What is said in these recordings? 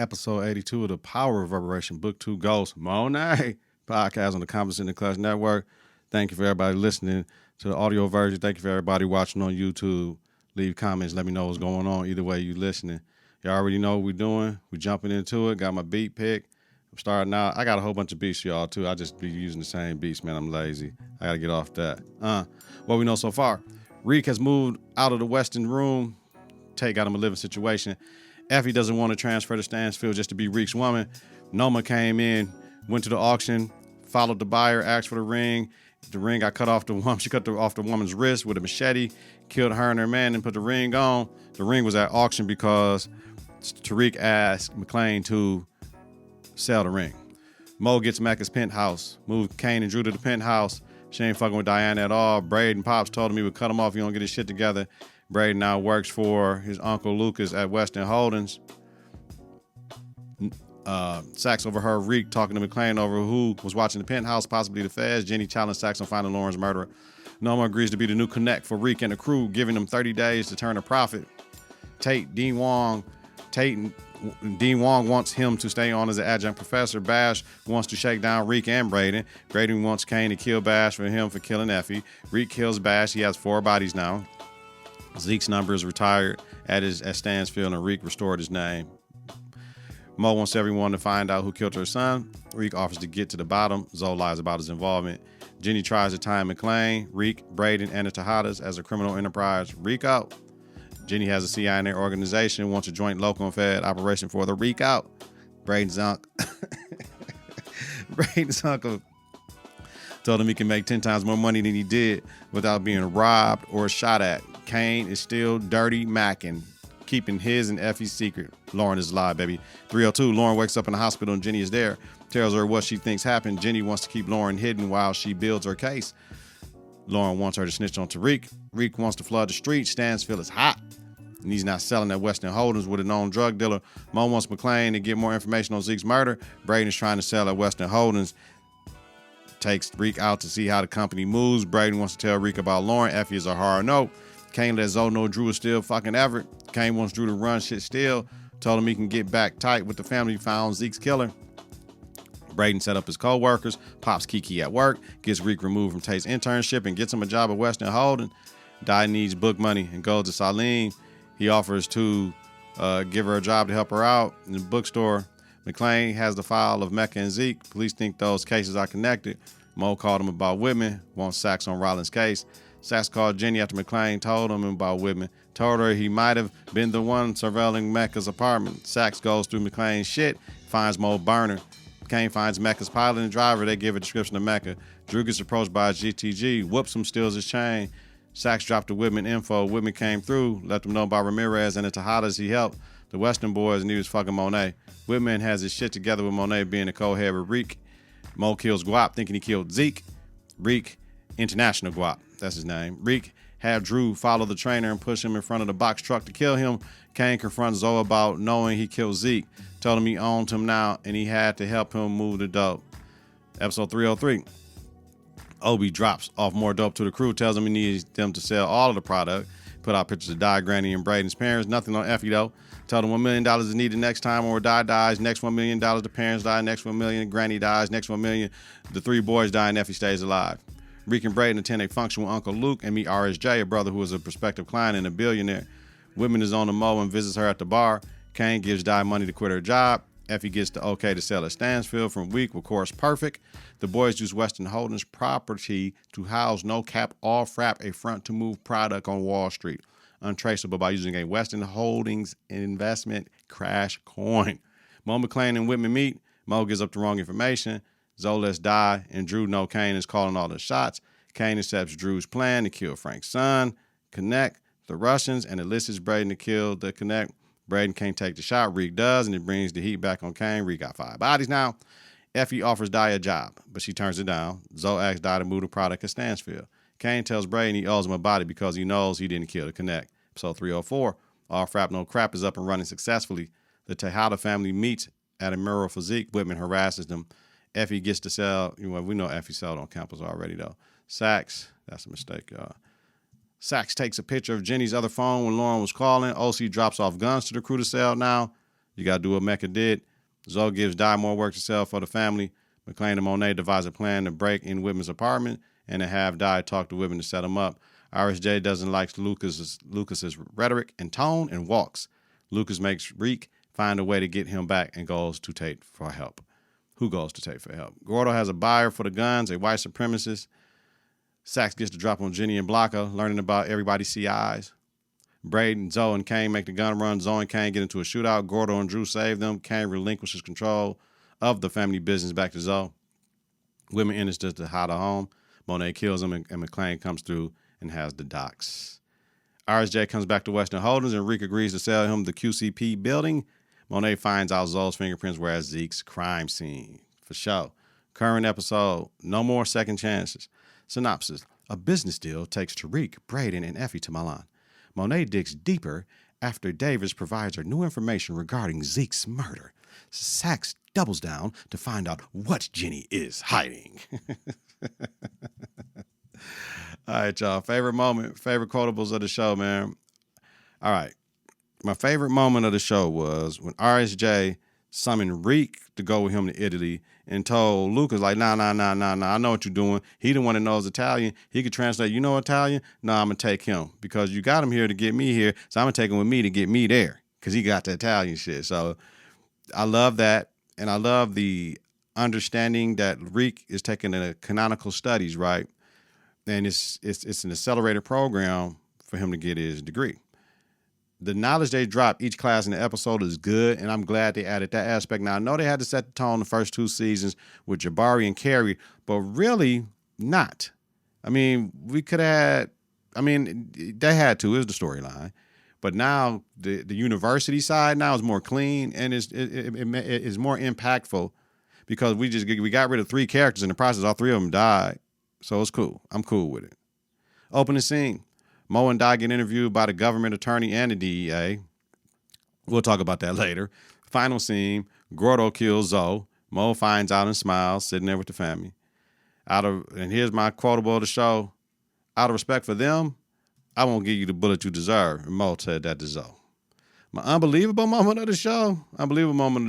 episode 82 of the Power Reverberation Book 2 Ghost Monet podcast on the Konfidence in the Klutch Network. Thank you for everybody listening to the audio version. Thank you for everybody watching on YouTube. Leave comments. Let me know what's going on. Either way you listening. You already know what we're doing. We're jumping into it. Got my beat pick. I'm starting out. I got a whole bunch of beats for y'all too. I just be using the same beats, man. I'm lazy. I got to get off that. What we know so far. Reek has moved out of the Western room. Tay got him a living situation. Effie doesn't want to transfer to Stansfield just to be Reek's woman. Noma came in, went to the auction, followed the buyer, asked for the ring. The ring got cut off the woman. She cut off the woman's wrist with a machete, killed her and her man, and put the ring on. The ring was at auction because Tariq asked McLean to sell the ring. Mo gets Mecca's penthouse, moved Kane and Drew to the penthouse. She ain't fucking with Diana at all. Braden Pops told him he would cut him off if he don't get his shit together. Braden now works for his uncle Lucas at Western Holdings. Sax overheard Reek talking to McLean over who was watching the penthouse, possibly the feds. Jenny challenged Sax on finding Lauren's murderer. Noma agrees to be the new connect for Reek and the crew, giving them 30 days to turn a profit. Dean Wong wants him to stay on as an adjunct professor. Bash wants to shake down Reek and Braden. Braden wants Kane to kill Bash for him for killing Effie. Reek kills Bash. He has 4 bodies now. Zeke's number is retired at Stansfield, and Reek restored his name. Mo wants everyone to find out who killed her son. Reek offers to get to the bottom. Zoe lies about his involvement. Jenny tries to tie McLean, Reek, Braden, and the Tejadas as a criminal enterprise. Reek out. Jenny has a CI in their organization, wants a joint local and fed operation for the Reek out. Braden's uncle told him he can make 10 times more money than he did without being robbed or shot at. Kane is still dirty macking, keeping his and Effie's secret. Lauren is alive, baby. 302, Lauren wakes up in the hospital and Jenny is there. Tells her what she thinks happened. Jenny wants to keep Lauren hidden while she builds her case. Lauren wants her to snitch on Tariq. Reek wants to flood the streets. Stansfield is hot, and he's not selling at Western Holdings with a known drug dealer. Mo wants McLean to get more information on Zeke's murder. Braden is trying to sell at Western Holdings. Takes Reek out to see how the company moves. Braden wants to tell Reek about Lauren. Effie is a hard no. Kane let Zoe know Drew is still fucking Everett. Kane wants Drew to run shit still. Told him he can get back tight with the family. Found Zeke's killer. Braden set up his co-workers. Pops Kiki at work. Gets Reek removed from Tate's internship and gets him a job at Western Holding. Di needs book money and goes to Salim. He offers to give her a job to help her out in the bookstore. McLean has the file of Mecca and Zeke. Police think those cases are connected. Mo called him about Whitman. Wants Sax on Rollins' case. Sax called Jenny after McLean told him about Whitman. Told her he might have been the one surveilling Mecca's apartment. Sax goes through McLean's shit, finds Mo burner. Kane finds Mecca's pilot and driver. They give a description of Mecca. Drew gets approached by a GTG. Whoops him, steals his chain. Sax dropped the Whitman info. Whitman came through, let them know about Ramirez and the Tejadas he helped. The Western boys, and he was fucking Monet. Whitman has his shit together with Monet being a co-head with Reek. Mo kills Guap, thinking he killed Zeke. Reek, International Guap, that's his name. Reek had Drew follow the trainer and push him in front of the box truck to kill him. Kane confronts Zoe about knowing he killed Zeke. Told him he owned him now and he had to help him move the dope. Episode 303. Obi drops off more dope to the crew, tells him he needs them to sell all of the product. Put out pictures of Di, Granny, and Braden's parents. Nothing on Effie though. Told him $1 million is needed next time or Di dies. Next $1 million, the parents die. Next $1 million, Granny dies. Next $1 million, the 3 boys die and Effie stays alive. Reek and Braden attend a function with Uncle Luke and meet RSJ, a brother who is a prospective client and a billionaire. Whitman is on the Mo and visits her at the bar. Kane gives Di money to quit her job. Effie gets the okay to sell at Stansfield from Week with Course Perfect. The boys use Western Holdings property to house no cap off wrap a front to move product on Wall Street. Untraceable by using a Western Holdings investment crash coin. Mo McLean and Whitman meet. Mo gives up the wrong information. Zoe lets die, and Drew know Kane is calling all the shots. Kane accepts Drew's plan to kill Frank's son, connect the Russians, and elicits Braden to kill the connect. Braden can't take the shot. Reek does, and it brings the heat back on Kane. Reek got 5 bodies now. Effie offers Di a job, but she turns it down. Zoe asks Di to move the product at Stansfield. Kane tells Braden he owes him a body because he knows he didn't kill the connect. Episode 304. All Frap No Crap is up and running successfully. The Tejada family meets at a mural for Zeke. Whitman harasses them. Effie gets to sell. We know Effie sold on campus already, though. Sax, that's a mistake, y'all. Sax takes a picture of Jenny's other phone when Lauren was calling. OC drops off guns to the crew to sell now. You got to do what Mecca did. Zoe gives Di more work to sell for the family. McClain and Monet devise a plan to break in Whitman's apartment and to have Di talk to Whitman to set him up. RSJ doesn't like Lucas's rhetoric and tone and walks. Lucas makes Reek find a way to get him back and goes to Tate for help. Who goes to Tate for help? Gordo has a buyer for the guns, a white supremacist. Sax gets the drop on Jenny and Blanca, learning about everybody's CIs. Braden, Zoe, and Kane make the gun run. Zoe and Kane get into a shootout. Gordo and Drew save them. Kane relinquishes control of the family business back to Zoe. Whitman enters just to hide her home. Monet kills him, and McClain comes through and has the docs. RSJ comes back to Western Holdings, and Reek agrees to sell him the QCP building. Monet finds out Zoe's fingerprints were at Zeke's crime scene. For sure. Current episode, no more second chances. Synopsis. A business deal takes Tariq, Braden, and Effie to Milan. Monet digs deeper after Davis provides her new information regarding Zeke's murder. Sax doubles down to find out what Jenny is hiding. All right, y'all. Favorite moment, favorite quotables of the show, man. All right. My favorite moment of the show was when RSJ summoned Reek to go with him to Italy and told Lucas, like, nah, I know what you're doing. He the one that knows Italian. He could translate, you know Italian? No, I'm going to take him because you got him here to get me here, so I'm going to take him with me to get me there because he got the Italian shit. So I love that, and I love the understanding that Reek is taking the canonical studies, right? And it's an accelerated program for him to get his degree. The knowledge they drop each class in the episode is good, and I'm glad they added that aspect. Now, I know they had to set the tone the first two seasons with Jabari and Carrie, but really not. I mean, we could have they had to. It was the storyline. But now the university side now is more clean, and it is more impactful because we got rid of 3 characters in the process. All 3 of them died. So it's cool. I'm cool with it. Opening scene. Mo and Di get interviewed by the government attorney and the DEA. We'll talk about that later. Final scene. Gordo kills Zoe. Mo finds out and smiles, sitting there with the family. And here's my quotable of the show. Out of respect for them, I won't give you the bullet you deserve. And Mo said that to Zoe. My unbelievable moment of the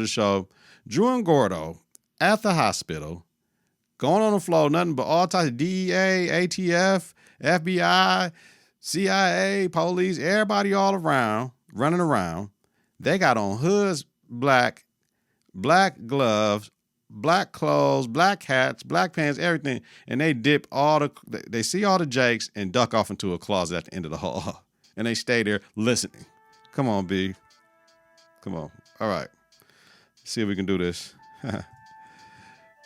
show. Drew and Gordo at the hospital, going on the floor, nothing but all types of DEA, ATF, FBI, CIA, police, everybody all around, running around. They got on hoods, black gloves, black clothes, black hats, black pants, everything. And they dip they see all the jakes and duck off into a closet at the end of the hall. And they stay there listening. Come on, B. Come on. All right. See if we can do this.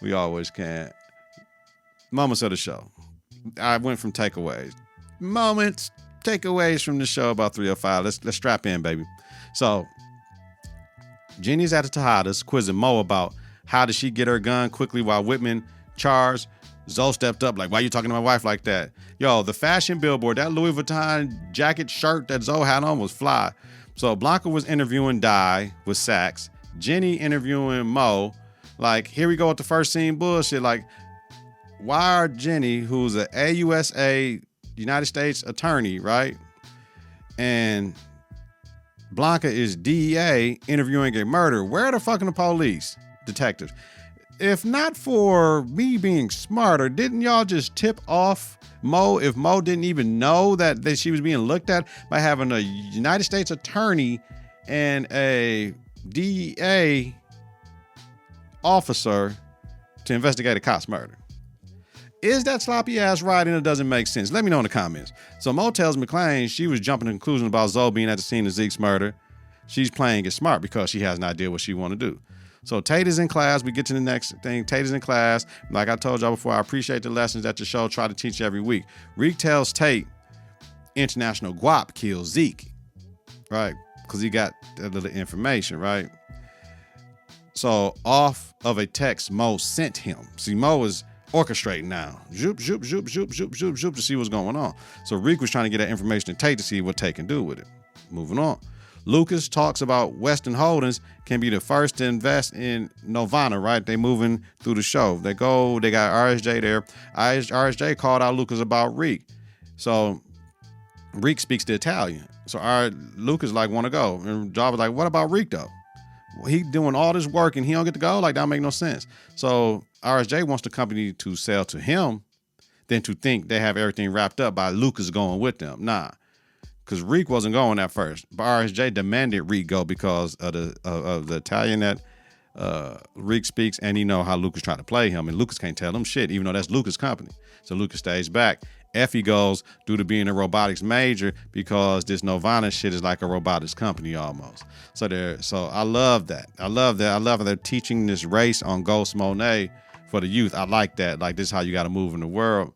We always can. Moments of the show. I went from takeaways. Moments, takeaways from the show about 305. Let's strap in, baby. So, Jenny's at the Tejadas quizzing Mo about how did she get her gun quickly while Whitman charged. Zoe stepped up like, why you talking to my wife like that? Yo, the fashion billboard, that Louis Vuitton jacket shirt that Zoe had on was fly. So Blanca was interviewing Di with Sax. Jenny interviewing Mo. Like, here we go with the first scene bullshit. Like, why are Jenny, who's a AUSA United States attorney, right? And Blanca is DEA interviewing a murder. Where are the fucking police detectives? If not for me being smarter, didn't y'all just tip off Mo if Mo didn't even know that she was being looked at by having a United States attorney and a DEA officer to investigate a cop's murder? Is that sloppy ass writing or doesn't make sense? Let me know in the comments. So Mo tells McClain she was jumping to conclusions about Zoe being at the scene of Zeke's murder. She's playing it smart because she has an idea what she want to do. So Tate is in class. We get to the next thing. Tate is in class. Like I told y'all before, I appreciate the lessons that the show try to teach every week. Reek tells Tate international guap kills Zeke, right? Because he got that little information, right? So off of a text Mo sent him. See, Mo is orchestrating now. Zoop, zoop, zoop, zoop, zoop, zoop, zoop to see what's going on. So Reek was trying to get that information to Tate to see what Tate can do with it. Moving on. Lucas talks about Western Holdings can be the first to invest in Novana, right? They moving through the show. They got RSJ there. RSJ called out Lucas about Reek. So Reek speaks the Italian. So Lucas like want to go. And Job was like, what about Reek though? He doing all this work and he don't get to go? Like, that don't make no sense. So RSJ wants the company to sell to him than to think they have everything wrapped up by Lucas going with them. Nah. Because Reek wasn't going at first. But RSJ demanded Reek go because of the Italian that Reek speaks, and he know how Lucas tried to play him, and Lucas can't tell him shit, even though that's Lucas' company. So Lucas stays back. Effie goes due to being a robotics major because this Novana shit is like a robotics company almost. So I love that. I love how they're teaching this race on Ghost Monet for the youth. I like that. Like, this is how you got to move in the world.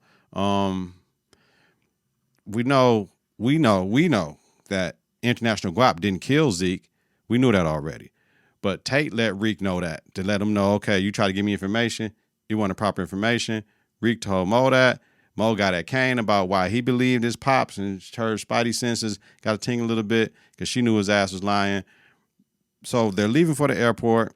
We know that International Guap didn't kill Zeke. We knew that already. But Tate let Reek know that, to let him know, okay, you try to give me information, you want the proper information. Reek told Mo that. Mo got at Kane about why he believed his pops, and her spidey senses got to tingle a little bit because she knew his ass was lying. So they're leaving for the airport.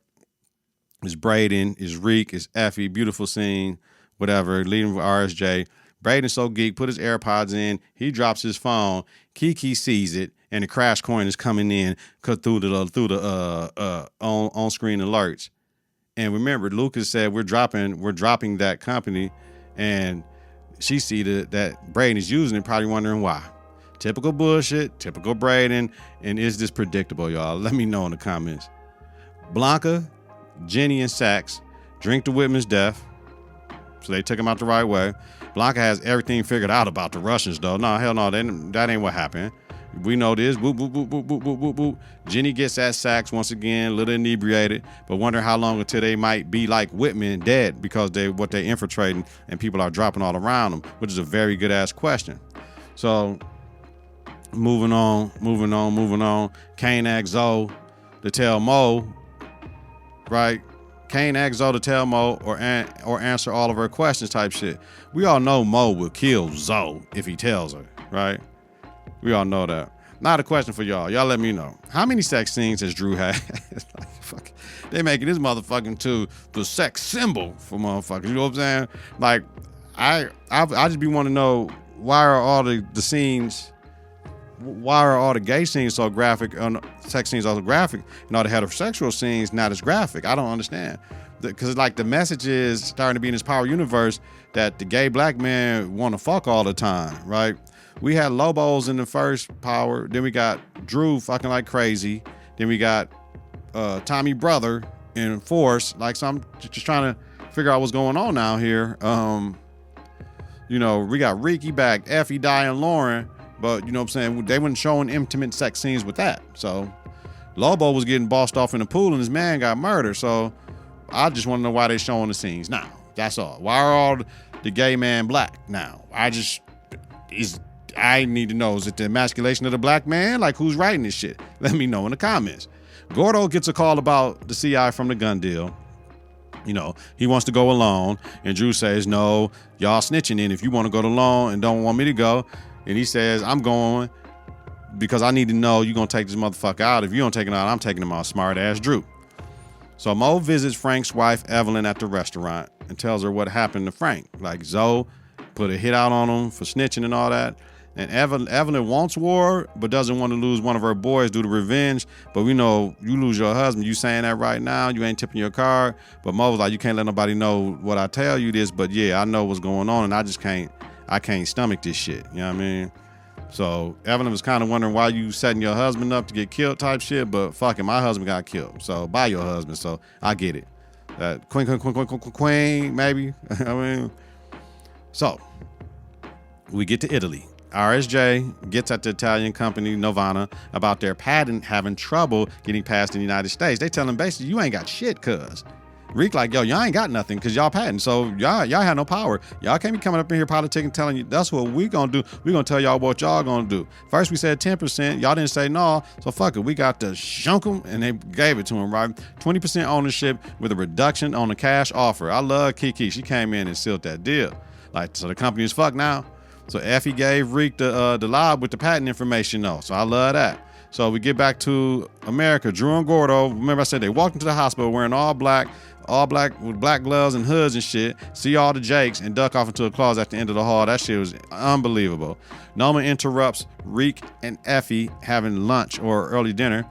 It's Braden, it's Reek, it's Effie, beautiful scene, whatever, leaving with RSJ. Braden's so geek, put his AirPods in, he drops his phone, Kiki sees it, and the crash coin is coming in through the on-screen alerts. And remember, Lucas said we're dropping that company, and she see that Braden is using it, probably wondering why. Typical bullshit, typical Braden, and is this predictable, y'all? Let me know in the comments. Blanca, Jenny, and Sax drink the Whitman's death, so they took him out the right way. Blanca has everything figured out about the Russians, though. No, hell no, that ain't what happened. We know this. Boop, boop, boop, boop, boop, boop, boop, boop. Jenny gets at Sax once again, a little inebriated, but wonder how long until they might be like Whitman, dead, because they infiltrating and people are dropping all around them, which is a very good ass question. So moving on. Kane asks Zoe to tell Mo, right? Kane asks Zoe to tell Mo or answer all of her questions type shit. We all know Mo will kill Zoe if he tells her, right? We all know that. Now the question for y'all. Y'all let me know. How many sex scenes has Drew had? Like, fuck, they making this motherfucking to the sex symbol for motherfuckers. You know what I'm saying? Like, I just be wanting to know, why are all the scenes, why are all the gay scenes so graphic, sex scenes so graphic, and all the heterosexual scenes not as graphic? I don't understand. Because like the message is starting to be in this power universe that the gay black man want to fuck all the time, right? We had Lobos in the first Power. Then we got Drew fucking like crazy. Then we got Tommy Brother in Force. Like, so I'm just trying to figure out what's going on now here. You know, we got Ricky back, Effie, Di, and Lauren. But, you know what I'm saying, they weren't showing intimate sex scenes with that. So Lobo was getting bossed off in the pool and his man got murdered. So I just want to know why they showing the scenes now. That's all. Why are all the gay man black now? I need to know, is it the emasculation of the black man? Like, who's writing this shit? Let me know in the comments. Gordo gets a call about the CI from the gun deal. You know, he wants to go alone. And Drew says, no, y'all snitching in if you want to go alone and don't want me to go. And he says, I'm going because I need to know you're going to take this motherfucker out. If you don't take him out, I'm taking him out. Smart ass Drew. So Mo visits Frank's wife, Evelyn, at the restaurant and tells her what happened to Frank. Like, Zoe put a hit out on him for snitching and all that. And Evelyn wants war, but doesn't want to lose one of her boys due to revenge. But we know you lose your husband. You saying that right now. You ain't tipping your card. But Mo was like, you can't let nobody know what I tell you this. But yeah, I know what's going on, and I can't stomach this shit. You know what I mean? So Evelyn was kind of wondering why you setting your husband up to get killed type shit. But fuck it, my husband got killed. So buy your husband. So I get it. Queen, maybe. I mean, so we get to Italy. RSJ gets at the Italian company Novana about their patent having trouble getting past in the United States. They tell him basically, you ain't got shit, cuz. Reek like, yo, y'all ain't got nothing because y'all patent. So y'all have no power. Y'all can't be coming up in here politicking, telling you that's what we gonna do. We gonna tell y'all what y'all gonna do. First we said 10%. Y'all didn't say no. So fuck it. We got to shunk them, and they gave it to him, right? 20% ownership with a reduction on the cash offer. I love Kiki. She came in and sealed that deal. Like, so the company is fucked now. So Effie gave Reek the lob with the patent information though. So I love that. So we get back to America. Drew and Gordo, remember I said they walked into the hospital wearing all black with black gloves and hoods and shit, see all the Jakes and duck off into a closet at the end of the hall. That shit was unbelievable. Noma interrupts Reek and Effie having lunch or early dinner.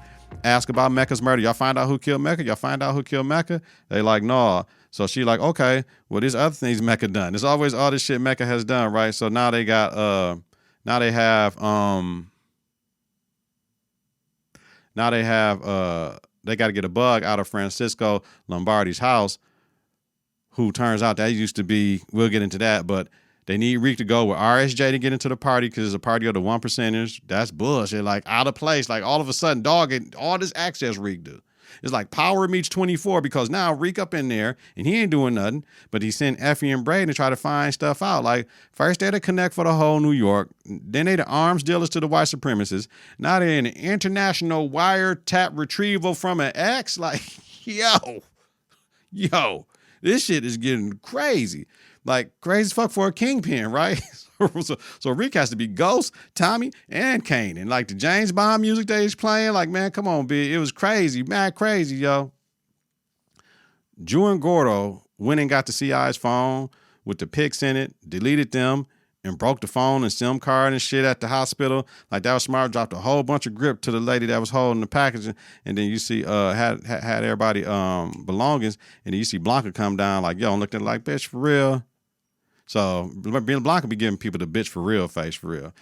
Ask about Mecca's murder. Y'all find out who killed Mecca? Y'all find out who killed Mecca? They like, nah. So she like, okay, well, there's other things Mecca done. There's always all this shit Mecca has done, right? So now they got, they got to get a bug out of Francisco Lombardi's house, who turns out that used to be, we'll get into that, but they need Reek to go with RSJ to get into the party because it's a party of the 1%ers. That's bullshit. Like, out of place. Like, all of a sudden, dog, and all this access Reek do. It's like power meets 24 because now Reek up in there and he ain't doing nothing, but he sent Effie and Braden to try to find stuff out. Like, first they had to connect for the whole New York. Then they the arms dealers to the white supremacists. Now they're in an international wiretap retrieval from an ex. Like, yo, this shit is getting crazy. Like, crazy as fuck for a kingpin, right? So Rick has to be Ghost, Tommy, and Kane. And like the James Bond music that he's playing, like, man, come on, B. It was crazy, mad crazy, yo. Drew and Gordo went and got the CI's phone with the pics in it, deleted them, and broke the phone and SIM card and shit at the hospital. Like, that was smart. Dropped a whole bunch of grip to the lady that was holding the packaging. And then you see, had everybody belongings. And then you see Blanca come down like, yo, and looked at it like, bitch, for real. So Blanca be giving people the bitch for real face for real.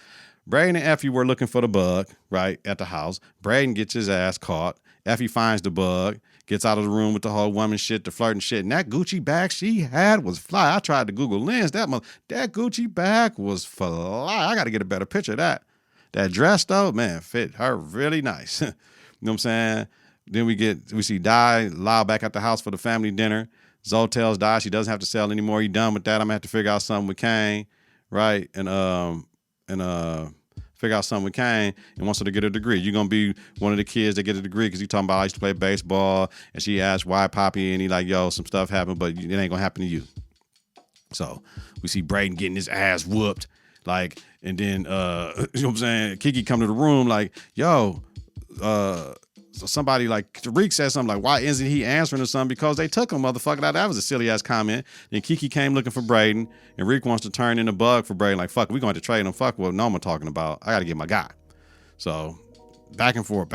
Braden and Effie were looking for the bug, right, at the house. Braden gets his ass caught. Effie finds the bug, gets out of the room with the whole woman shit, the flirting shit. And that Gucci bag she had was fly. I tried to Google lens. That Gucci bag was fly. I got to get a better picture of that. That dress, though, man, fit her really nice. You know what I'm saying? Then we see Di loud back at the house for the family dinner. Zoe tells Di she doesn't have to sell anymore. You done with that? I'm gonna have to figure out something with Kane, right? And figure out something with Kane and wants her to get a degree. You're gonna be one of the kids that get a degree because he talking about I used to play baseball, and she asked why Poppy, and he like, yo, some stuff happened, but it ain't gonna happen to you. So we see Braden getting his ass whooped, like, and then you know what I'm saying? Kiki come to the room like, yo, so somebody like Tariq said something like, why isn't he answering or something? Because they took him, motherfucker. That was a silly ass comment. Then Kiki came looking for Braden, and Reek wants to turn in a bug for Braden. Like, fuck, we going to trade him. Fuck what Noma talking about. I got to get my guy. So back and forth.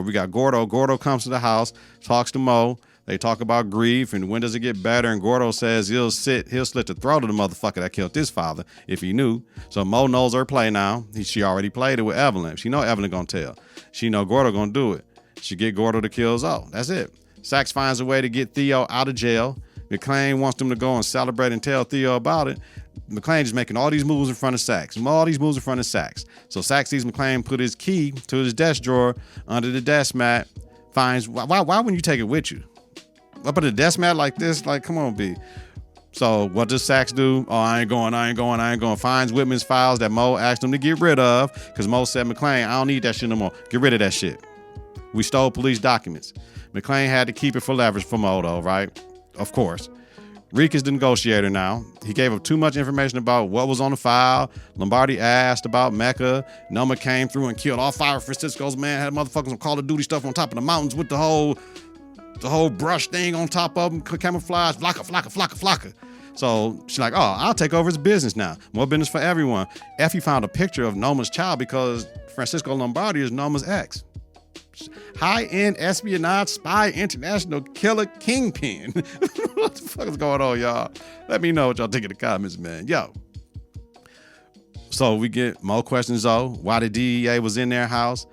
We got Gordo. Gordo comes to the house, talks to Mo. They talk about grief and when does it get better. And Gordo says he'll slit the throat of the motherfucker that killed his father if he knew. So Mo knows her play now. She already played it with Evelyn. She know Evelyn gonna tell. She know Gordo gonna do it. She get Gordo to kill Zoe. That's it. Sax finds a way to get Theo out of jail. McClane wants them to go and celebrate and tell Theo about it. McClane is making all these moves in front of Sax. So Sax sees McClane put his key to his desk drawer under the desk mat. Finds, why wouldn't you take it with you? Up at the desk mat like this? Like, come on, B. So what does Sax do? Oh, I ain't going. Finds Whitman's files that Mo asked him to get rid of because Mo said, McClane, I don't need that shit no more. Get rid of that shit. We stole police documents. McClane had to keep it for leverage for Mo, though, right? Of course. Reek is the negotiator now. He gave up too much information about what was on the file. Lombardi asked about Mecca. Noma came through and killed all 5 of Francisco's men. Had motherfuckers on Call of Duty stuff on top of the mountains with the whole brush thing on top of them, camouflage, flocka. So she's like, oh, I'll take over his business now. More business for everyone. Effie found a picture of Noma's child because Francisco Lombardi is Noma's ex. High-end espionage, spy, international killer, kingpin. What the fuck is going on, y'all? Let me know what y'all think in the comments, man. Yo. So we get more questions, though. Why the DEA was in their house.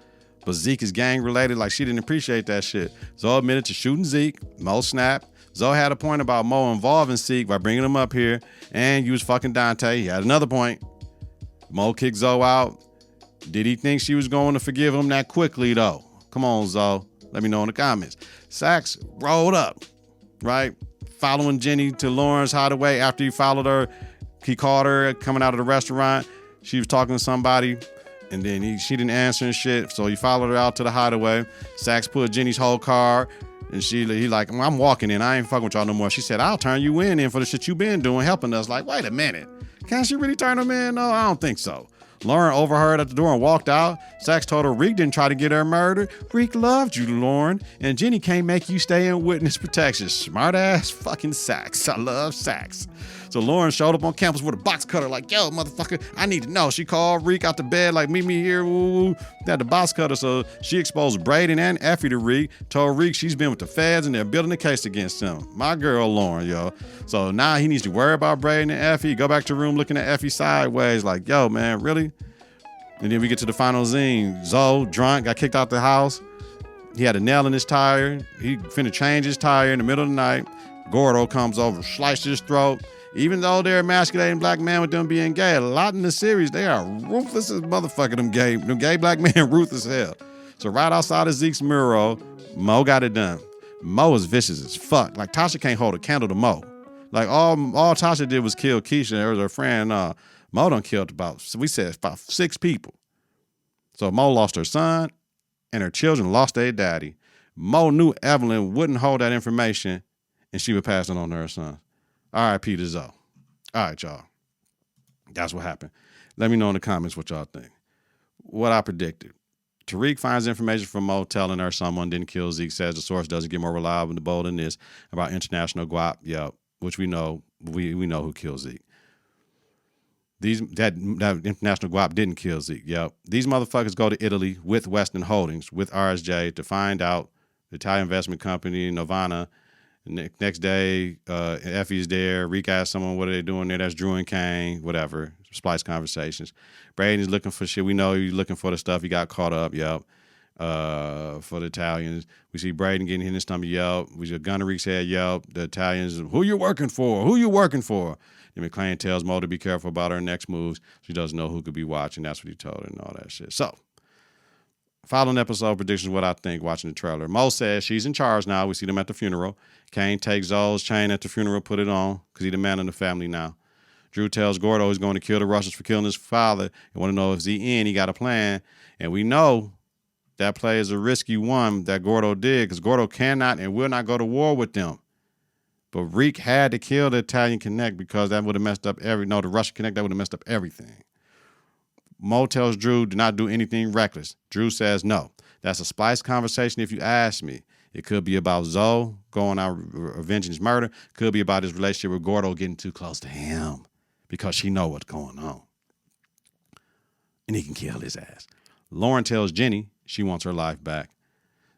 But Zeke is gang-related. Like, she didn't appreciate that shit. Zoe admitted to shooting Zeke. Mo snapped. Zoe had a point about Mo involving Zeke by bringing him up here. And you was fucking Dante. He had another point. Mo kicked Zoe out. Did he think she was going to forgive him that quickly, though? Come on, Zoe. Let me know in the comments. Sax rolled up, right? Following Jenny to Lauren's hideaway after he followed her. He called her coming out of the restaurant. She was talking to somebody, and then she didn't answer and shit, so he followed her out to the hideaway. Sax put Jenny's whole car, and he like, I'm walking in. I ain't fucking with y'all no more. She said, I'll turn you in for the shit you been doing, helping us. Like, wait a minute. Can she really turn him in? No, I don't think so. Lauren overheard at the door and walked out. Sax told her Reek didn't try to get her murdered. Reek loved you, Lauren. And Jenny can't make you stay in witness protection. Smart ass fucking Sax. I love Sax. So Lauren showed up on campus with a box cutter, like, yo, motherfucker, I need to know. She called Reek out the bed, like, meet me here, woo. Got the box cutter. So she exposed Braden and Effie to Reek, told Reek she's been with the feds and they're building a case against him. My girl, Lauren, yo. So now he needs to worry about Braden and Effie, go back to the room looking at Effie sideways, like, yo, man, really? And then we get to the final scene. Zoe, drunk, got kicked out the house. He had a nail in his tire. He finna change his tire in the middle of the night. Gordo comes over, sliced his throat. Even though they're emasculating black men with them being gay, a lot in the series, they are ruthless as motherfucker, them gay black men, ruthless as hell. So right outside of Zeke's mural, Mo got it done. Mo is vicious as fuck. Like, Tasha can't hold a candle to Mo. Like, all Tasha did was kill Keisha. There was her friend. Mo done killed about 6 people. So Mo lost her son, and her children lost their daddy. Mo knew Evelyn wouldn't hold that information, and she would pass it on to her son. R.I.P. to Zoe. All right, y'all. That's what happened. Let me know in the comments what y'all think. What I predicted. Tariq finds information from Mo telling her someone didn't kill Zeke, says the source doesn't get more reliable and bold than this about international guap. Yep, which we know know who killed Zeke. That international guap didn't kill Zeke. Yep. These motherfuckers go to Italy with Western Holdings, with RSJ, to find out the Italian investment company, Novana. Next day, Effie's there. Reek asks someone, what are they doing there? That's Drew and Kane, whatever. Splice conversations. Braden's looking for shit. We know he's looking for the stuff. He got caught up, yep. For the Italians. We see Braden getting hit in the stomach, yep. We see Gunner Reek's head, yep. The Italians, who you working for? Who you working for? Then McClane tells Mo to be careful about her next moves. She doesn't know who could be watching. That's what he told her and all that shit. So, following episode predictions, what I think watching the trailer. Mo says she's in charge now. We see them at the funeral. Kane takes Zoe's chain at the funeral, put it on, because he's the man in the family now. Drew tells Gordo he's going to kill the Russians for killing his father and want to know if he's in. He got a plan. And we know that play is a risky one that Gordo did, because Gordo cannot and will not go to war with them. But Reek had to kill the Italian Connect because that would have messed up the Russian Connect, that would have messed up everything. Mo tells Drew, do not do anything reckless. Drew says no. That's a splice conversation if you ask me. It could be about Zoe going out avenging his murder. Could be about his relationship with Gordo getting too close to him because she know what's going on. And he can kill his ass. Lauren tells Jenny she wants her life back.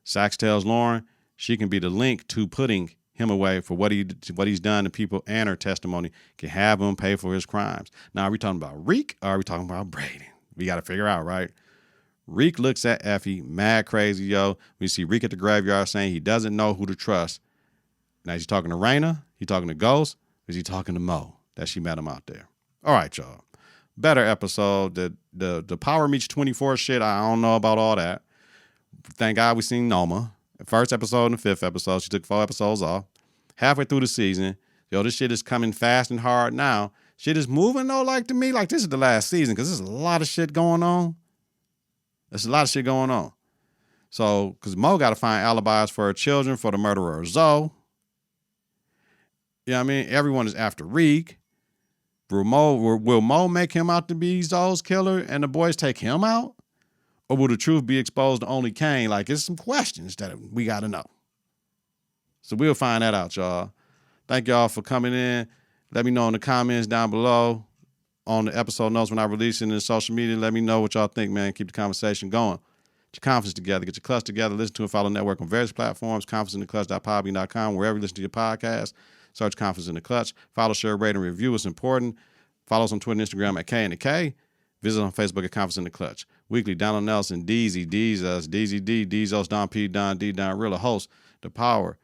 Sax tells Lauren she can be the link to putting him away for what he's done to people, and her testimony can have him pay for his crimes. Now, are we talking about Reek or are we talking about Braden? We got to figure out, right? Reek looks at Effie, mad crazy, yo. We see Reek at the graveyard saying he doesn't know who to trust. Now, is he talking to Raina? He talking to Ghost? Is he talking to Mo that she met him out there? All right, y'all. Better episode. The Power Meets 24 shit, I don't know about all that. Thank God we seen Noma. First episode and the 5th episode. She took 4 episodes off. Halfway through the season. Yo, this shit is coming fast and hard now. Shit is moving, though, like to me, like this is the last season, because there's a lot of shit going on. There's a lot of shit going on. So, because Mo got to find alibis for her children, for the murderer of Zoe. You know what I mean? Everyone is after Reek. Will Mo make him out to be Zoe's killer and the boys take him out? Or will the truth be exposed to only Kane? Like, it's some questions that we got to know. So we'll find that out, y'all. Thank y'all for coming in. Let me know in the comments down below on the episode notes when I release it in social media. Let me know what y'all think, man. Keep the conversation going. Get your confidence together. Get your clutch together. Listen to and follow the network on various platforms. ConfidenceInTheClutch.podbean.com. Wherever you listen to your podcast, search Confidence in the Clutch. Follow, share, rate, and review. It's important. Follow us on Twitter and Instagram at K and the K. Visit on Facebook at Confidence in the Clutch. Weekly, Donald Nelson, Deezy, Deezy D, Deezos, Don P, Don D, Don Rilla, host, The Power,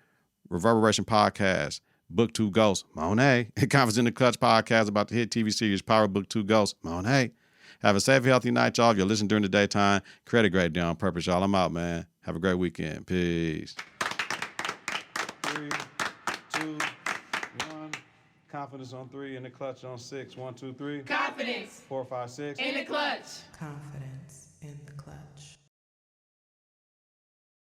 Reverberation Podcast, Book 2 Ghosts, Monet, Confidence in the Clutch podcast about the hit TV series Power Book 2 Ghosts, Monet. Have a safe, healthy night, y'all. If you're listening during the daytime, create a great day on purpose, y'all. I'm out, man. Have a great weekend. Peace. 3, 2, 1. Confidence on 3, in the clutch on 6. 1, 2, 3. Confidence. 4, 5, 6. In the clutch. Confidence.